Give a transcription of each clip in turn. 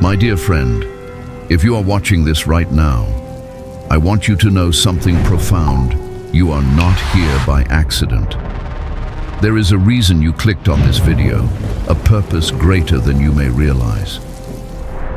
My dear friend, if you are watching this right now, I want you to know something profound. You are not here by accident. There is a reason you clicked on this video, a purpose greater than you may realize.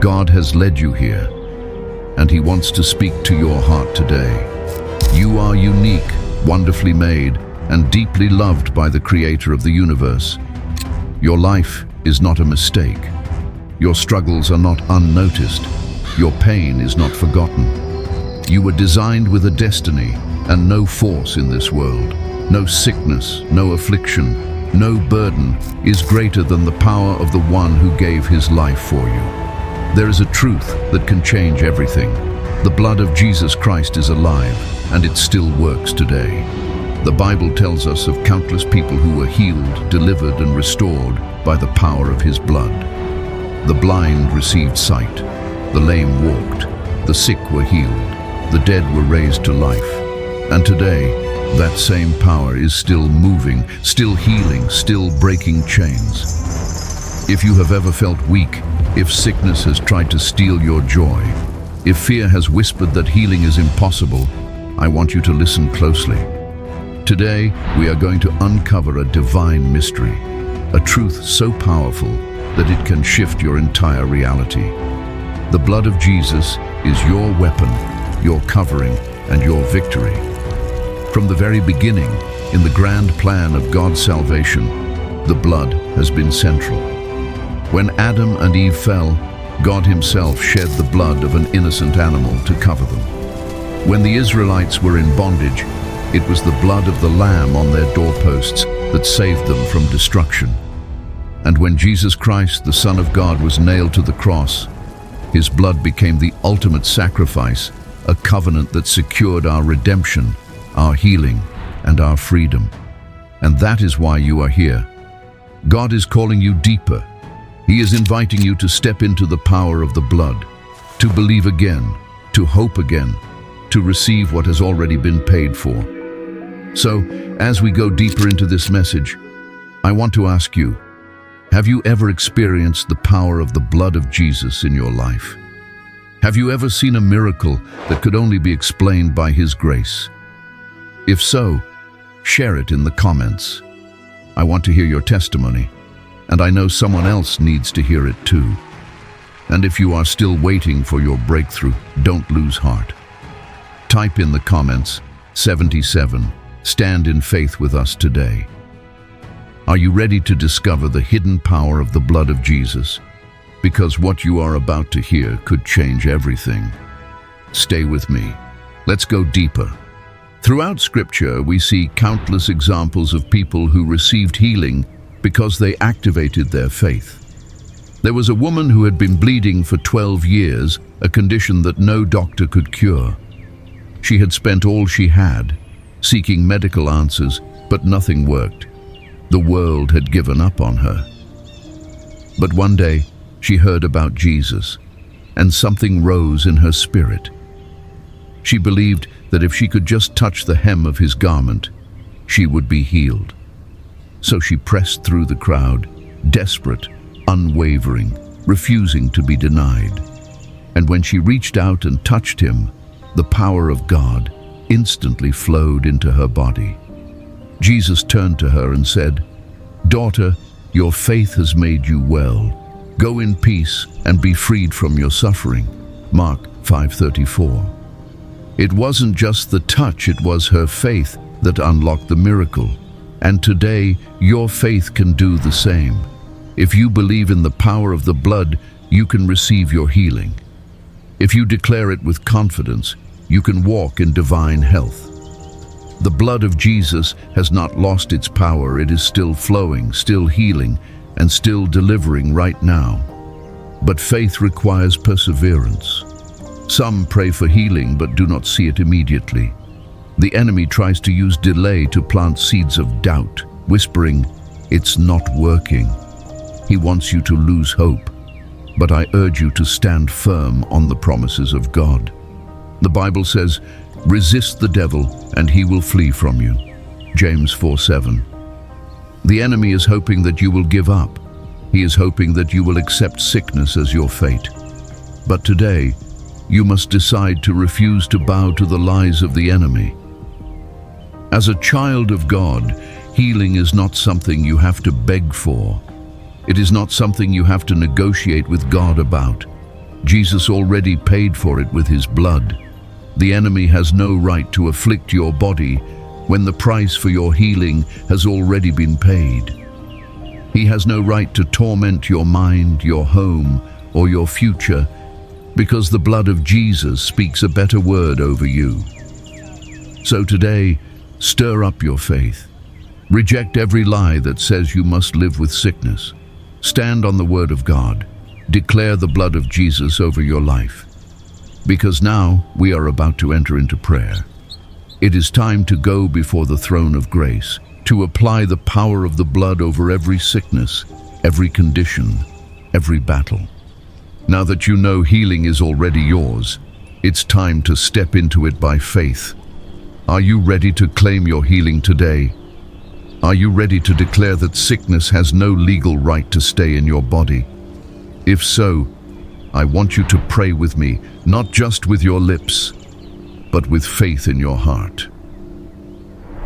God has led you here, and He wants to speak to your heart today. You are unique, wonderfully made, and deeply loved by the Creator of the universe. Your life is not a mistake. Your struggles are not unnoticed. Your pain is not forgotten. You were designed with a destiny, and no force in this world, no sickness, no affliction, no burden is greater than the power of the one who gave His life for you. There is a truth that can change everything. The blood of Jesus Christ is alive, and it still works today. The Bible tells us of countless people who were healed, delivered, and restored by the power of His blood. The blind received sight, the lame walked, the sick were healed, the dead were raised to life. And today, that same power is still moving, still healing, still breaking chains. If you have ever felt weak, if sickness has tried to steal your joy, if fear has whispered that healing is impossible, I want you to listen closely. Today, we are going to uncover a divine mystery, a truth so powerful that it can shift your entire reality. The blood of Jesus is your weapon, your covering, and your victory. From the very beginning, in the grand plan of God's salvation, the blood has been central. When Adam and Eve fell, God Himself shed the blood of an innocent animal to cover them. When the Israelites were in bondage, it was the blood of the Lamb on their doorposts that saved them from destruction. And when Jesus Christ, the Son of God, was nailed to the cross, His blood became the ultimate sacrifice, a covenant that secured our redemption, our healing, and our freedom. And that is why you are here. God is calling you deeper. He is inviting you to step into the power of the blood, to believe again, to hope again, to receive what has already been paid for. So, as we go deeper into this message, I want to ask you, have you ever experienced the power of the blood of Jesus in your life? Have you ever seen a miracle that could only be explained by His grace? If so, share it in the comments. I want to hear your testimony, and I know someone else needs to hear it too. And if you are still waiting for your breakthrough, don't lose heart. Type in the comments, 77, stand in faith with us today. Are you ready to discover the hidden power of the blood of Jesus? Because what you are about to hear could change everything. Stay with me. Let's go deeper. Throughout Scripture, we see countless examples of people who received healing because they activated their faith. There was a woman who had been bleeding for 12 years, a condition that no doctor could cure. She had spent all she had, seeking medical answers, but nothing worked. The world had given up on her. But one day, she heard about Jesus, and something rose in her spirit. She believed that if she could just touch the hem of His garment, she would be healed. So she pressed through the crowd, desperate, unwavering, refusing to be denied. And when she reached out and touched Him, the power of God instantly flowed into her body. Jesus turned to her and said, "Daughter, your faith has made you well. Go in peace and be freed from your suffering." Mark 5:34. It wasn't just the touch, it was her faith that unlocked the miracle. And today, your faith can do the same. If you believe in the power of the blood, you can receive your healing. If you declare it with confidence, you can walk in divine health. The blood of Jesus has not lost its power. It is still flowing, still healing, and still delivering right now. But faith requires perseverance. Some pray for healing but do not see it immediately. The enemy tries to use delay to plant seeds of doubt, whispering, "It's not working." He wants you to lose hope. But I urge you to stand firm on the promises of God. The Bible says, "Resist the devil and he will flee from you." James 4:7. The enemy is hoping that you will give up. He is hoping that you will accept sickness as your fate. But today, you must decide to refuse to bow to the lies of the enemy. As a child of God, healing is not something you have to beg for. It is not something you have to negotiate with God about. Jesus already paid for it with his blood. The enemy has no right to afflict your body when the price for your healing has already been paid. He has no right to torment your mind, your home, or your future, because the blood of Jesus speaks a better word over you. So today, stir up your faith. Reject every lie that says you must live with sickness. Stand on the word of God. Declare the blood of Jesus over your life. Because now we are about to enter into prayer. It is time to go before the throne of grace, to apply the power of the blood over every sickness, every condition, every battle. Now that you know healing is already yours, it's time to step into it by faith. Are you ready to claim your healing today? Are you ready to declare that sickness has no legal right to stay in your body? If so, I want you to pray with me, not just with your lips, but with faith in your heart.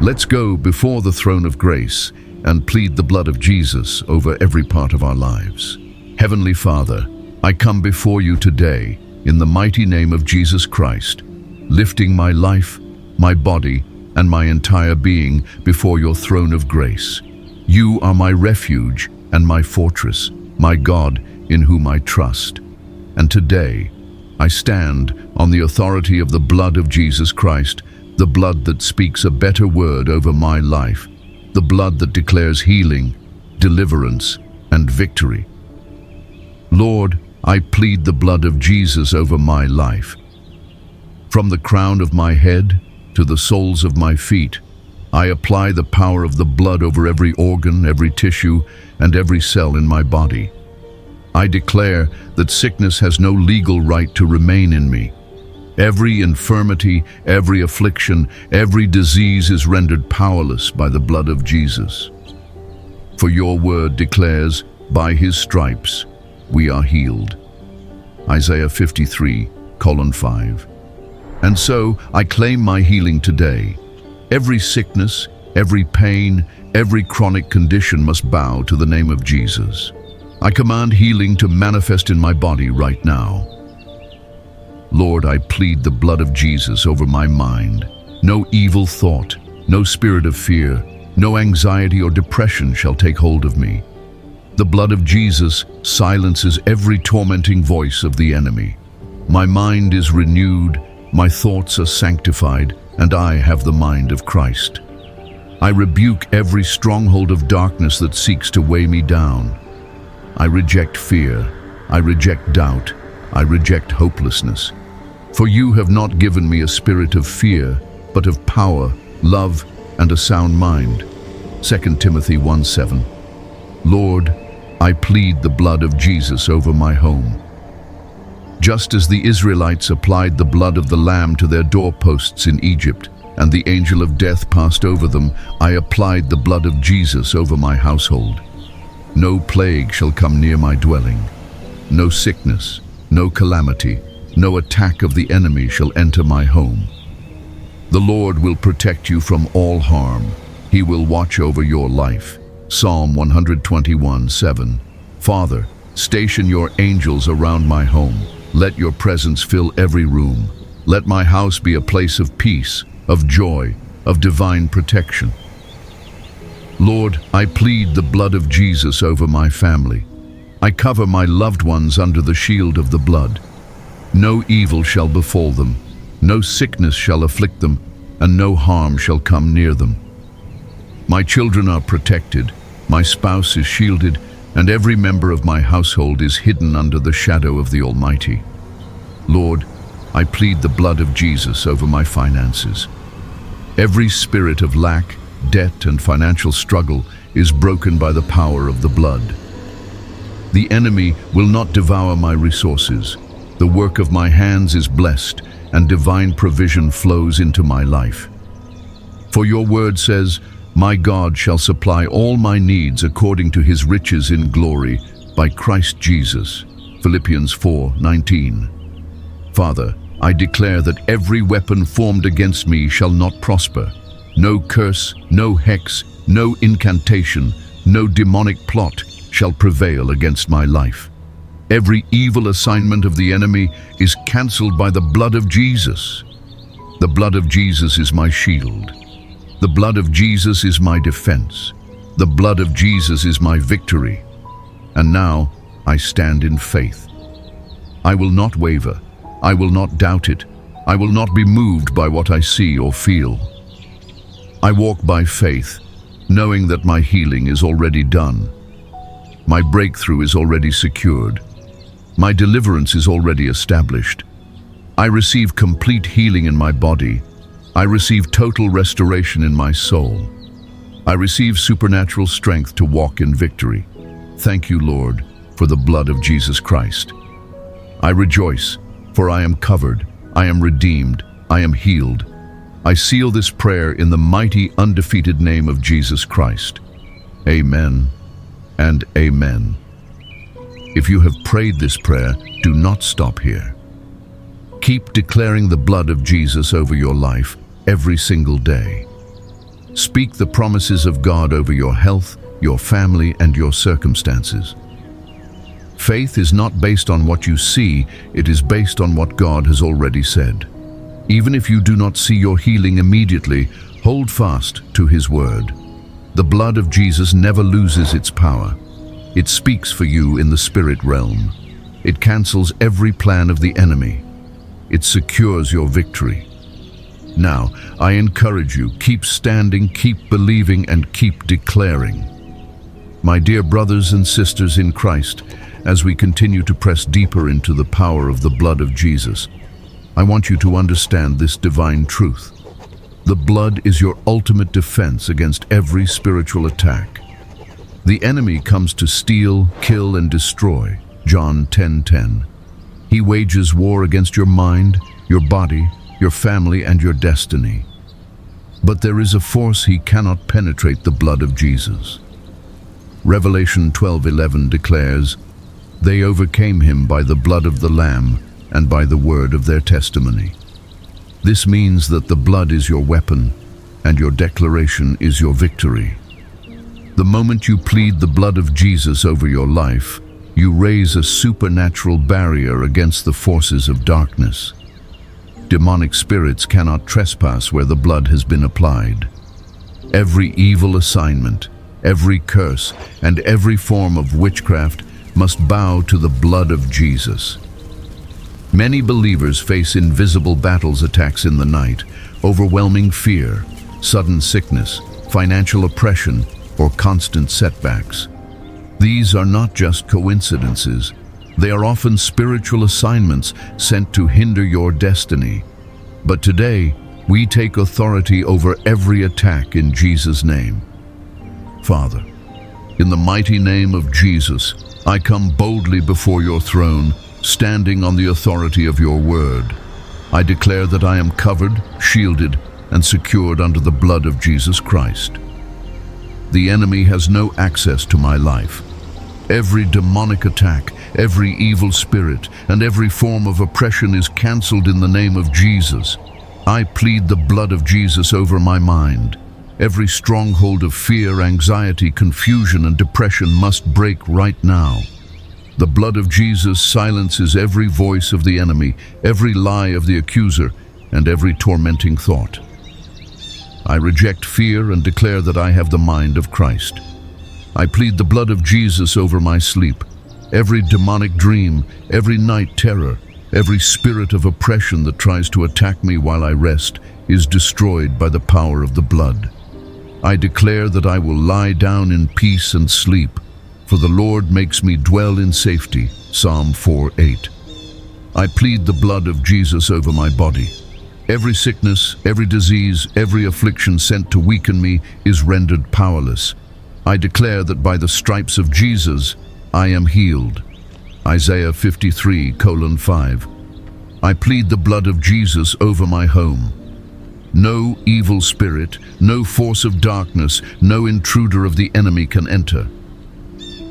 Let's go before the throne of grace and plead the blood of Jesus over every part of our lives. Heavenly Father, I come before you today in the mighty name of Jesus Christ, lifting my life, my body, and my entire being before your throne of grace. You are my refuge and my fortress, my God in whom I trust. And today, I stand on the authority of the blood of Jesus Christ, the blood that speaks a better word over my life, the blood that declares healing, deliverance, and victory. Lord, I plead the blood of Jesus over my life. From the crown of my head to the soles of my feet, I apply the power of the blood over every organ, every tissue, and every cell in my body. I declare that sickness has no legal right to remain in me. Every infirmity, every affliction, every disease is rendered powerless by the blood of Jesus. For your word declares, by his stripes we are healed. Isaiah 53:5. And so I claim my healing today. Every sickness, every pain, every chronic condition must bow to the name of Jesus. I command healing to manifest in my body right now. Lord, I plead the blood of Jesus over my mind. No evil thought, no spirit of fear, no anxiety or depression shall take hold of me. The blood of Jesus silences every tormenting voice of the enemy. My mind is renewed, my thoughts are sanctified, and I have the mind of Christ. I rebuke every stronghold of darkness that seeks to weigh me down. I reject fear, I reject doubt, I reject hopelessness. For you have not given me a spirit of fear, but of power, love, and a sound mind. 2 Timothy 1:7. Lord, I plead the blood of Jesus over my home. Just as the Israelites applied the blood of the Lamb to their doorposts in Egypt, and the angel of death passed over them, I applied the blood of Jesus over my household. No plague shall come near my dwelling. No sickness, no calamity, no attack of the enemy shall enter my home. The Lord will protect you from all harm. He will watch over your life. Psalm 121:7. Father, station your angels around my home. Let your presence fill every room. Let my house be a place of peace, of joy, of divine protection. Lord, I plead the blood of Jesus over my family. I cover my loved ones under the shield of the blood. No evil shall befall them, no sickness shall afflict them, and no harm shall come near them. My children are protected, my spouse is shielded, and every member of my household is hidden under the shadow of the Almighty. Lord, I plead the blood of Jesus over my finances. Every spirit of lack, debt, and financial struggle is broken by the power of the blood. The enemy will not devour my resources. The work of my hands is blessed, and divine provision flows into my life. For your word says, my God shall supply all my needs according to his riches in glory by Christ Jesus. Philippians 4:19. Father, I declare that every weapon formed against me shall not prosper. No curse, no hex, no incantation, no demonic plot shall prevail against my life. Every evil assignment of the enemy is cancelled by the blood of Jesus. The blood of Jesus is my shield. The blood of Jesus is my defense. The blood of Jesus is my victory. And now I stand in faith. I will not waver. I will not doubt it. I will not be moved by what I see or feel. I walk by faith, knowing that my healing is already done. My breakthrough is already secured. My deliverance is already established. I receive complete healing in my body. I receive total restoration in my soul. I receive supernatural strength to walk in victory. Thank you, Lord, for the blood of Jesus Christ. I rejoice, for I am covered, I am redeemed, I am healed. I seal this prayer in the mighty, undefeated name of Jesus Christ. Amen and amen. If you have prayed this prayer, do not stop here. Keep declaring the blood of Jesus over your life every single day. Speak the promises of God over your health, your family, and your circumstances. Faith is not based on what you see, it is based on what God has already said. Even if you do not see your healing immediately, hold fast to His word. The blood of Jesus never loses its power. It speaks for you in the spirit realm. It cancels every plan of the enemy. It secures your victory. Now, I encourage you, keep standing, keep believing, and keep declaring. My dear brothers and sisters in Christ, as we continue to press deeper into the power of the blood of Jesus, I want you to understand this divine truth. The blood is your ultimate defense against every spiritual attack. The enemy comes to steal, kill, and destroy. John 10:10. He wages war against your mind, your body, your family, and your destiny. But there is a force he cannot penetrate: the blood of Jesus. Revelation 12:11 declares, "They overcame him by the blood of the Lamb and by the word of their testimony." This means that the blood is your weapon and your declaration is your victory. The moment you plead the blood of Jesus over your life, you raise a supernatural barrier against the forces of darkness. Demonic spirits cannot trespass where the blood has been applied. Every evil assignment, every curse, and every form of witchcraft must bow to the blood of Jesus. Many believers face invisible battles, attacks in the night, overwhelming fear, sudden sickness, financial oppression, or constant setbacks. These are not just coincidences. They are often spiritual assignments sent to hinder your destiny. But today, we take authority over every attack in Jesus' name. Father, in the mighty name of Jesus, I come boldly before your throne, standing on the authority of your word. I declare that I am covered, shielded, and secured under the blood of Jesus Christ. The enemy has no access to my life. Every demonic attack, every evil spirit, and every form of oppression is cancelled in the name of Jesus. I plead the blood of Jesus over my mind. Every stronghold of fear, anxiety, confusion, and depression must break right now. The blood of Jesus silences every voice of the enemy, every lie of the accuser, and every tormenting thought. I reject fear and declare that I have the mind of Christ. I plead the blood of Jesus over my sleep. Every demonic dream, every night terror, every spirit of oppression that tries to attack me while I rest is destroyed by the power of the blood. I declare that I will lie down in peace and sleep, for the Lord makes me dwell in safety. Psalm 4:8. I plead the blood of Jesus over my body. Every sickness, every disease, every affliction sent to weaken me is rendered powerless. I declare that by the stripes of Jesus, I am healed. Isaiah 53:5. I plead the blood of Jesus over my home. No evil spirit, no force of darkness, no intruder of the enemy can enter.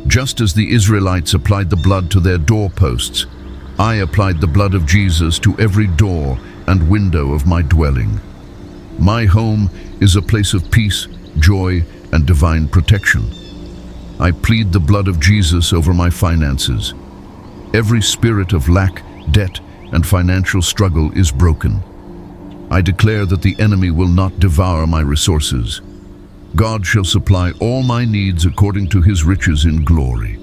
Just as the Israelites applied the blood to their doorposts, I applied the blood of Jesus to every door and window of my dwelling. My home is a place of peace, joy, and divine protection. I plead the blood of Jesus over my finances. Every spirit of lack, debt, and financial struggle is broken. I declare that the enemy will not devour my resources. God shall supply all my needs according to his riches in glory.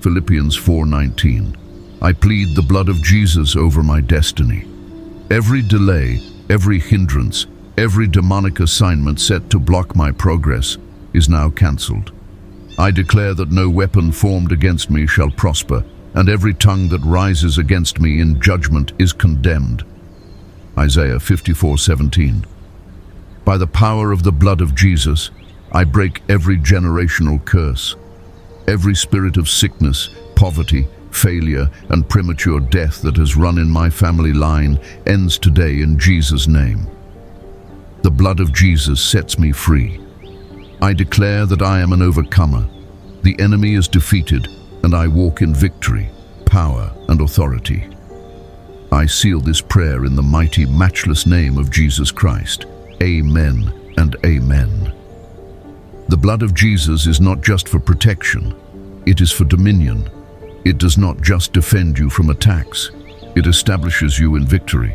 Philippians 4:19. I plead the blood of Jesus over my destiny. Every delay, every hindrance, every demonic assignment set to block my progress is now cancelled. I declare that no weapon formed against me shall prosper, and every tongue that rises against me in judgment is condemned. Isaiah 54:17. By the power of the blood of Jesus, I break every generational curse. Every spirit of sickness, poverty, failure, and premature death that has run in my family line ends today in Jesus' name. The blood of Jesus sets me free. I declare that I am an overcomer. The enemy is defeated, and I walk in victory, power, and authority. I seal this prayer in the mighty, matchless name of Jesus Christ. Amen and amen. The blood of Jesus is not just for protection, it is for dominion. It does not just defend you from attacks, it establishes you in victory.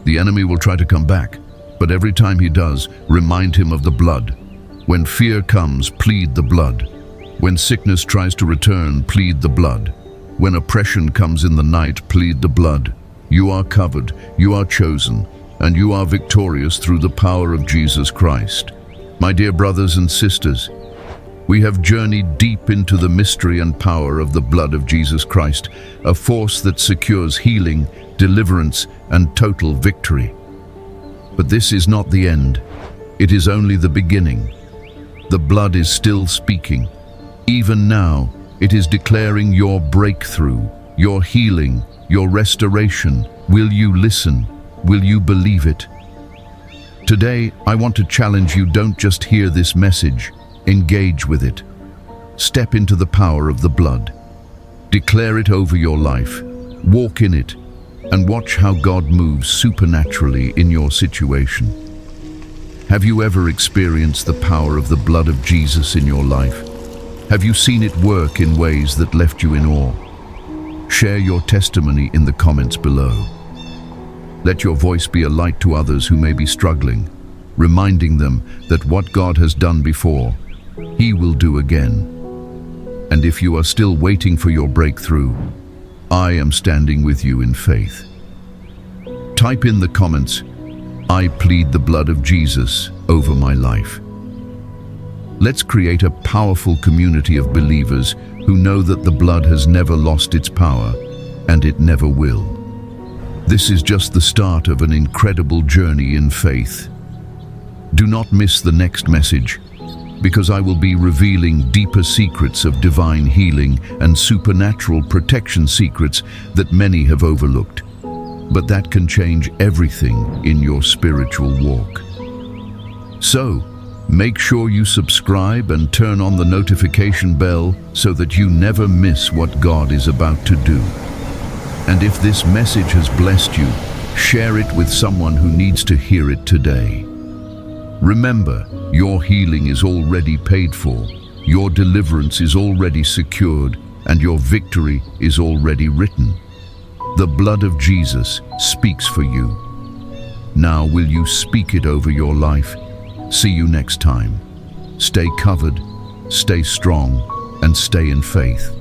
The enemy will try to come back, but every time he does, remind him of the blood. When fear comes, plead the blood. When sickness tries to return, plead the blood. When oppression comes in the night, plead the blood. You are covered, you are chosen, and you are victorious through the power of Jesus Christ. My dear brothers and sisters, we have journeyed deep into the mystery and power of the blood of Jesus Christ, a force that secures healing, deliverance, and total victory. But this is not the end. It is only the beginning. The blood is still speaking. Even now, it is declaring your breakthrough, your healing, your restoration. Will you listen? Will you believe it? Today, I want to challenge you, don't just hear this message, engage with it. Step into the power of the blood. Declare it over your life. Walk in it, and watch how God moves supernaturally in your situation. Have you ever experienced the power of the blood of Jesus in your life? Have you seen it work in ways that left you in awe? Share your testimony in the comments below. Let your voice be a light to others who may be struggling, reminding them that what God has done before, He will do again. And if you are still waiting for your breakthrough, I am standing with you in faith. Type in the comments, I plead the blood of Jesus over my life. Let's create a powerful community of believers who know that the blood has never lost its power, and it never will. This is just the start of an incredible journey in faith. Do not miss the next message, because I will be revealing deeper secrets of divine healing and supernatural protection secrets that many have overlooked, but that can change everything in your spiritual walk. So, make sure you subscribe and turn on the notification bell so that you never miss what God is about to do. And if this message has blessed you, share it with someone who needs to hear it today. Remember, your healing is already paid for, your deliverance is already secured, and your victory is already written. The blood of Jesus speaks for you. Now will you speak it over your life? See you next time. Stay covered, stay strong, and stay in faith.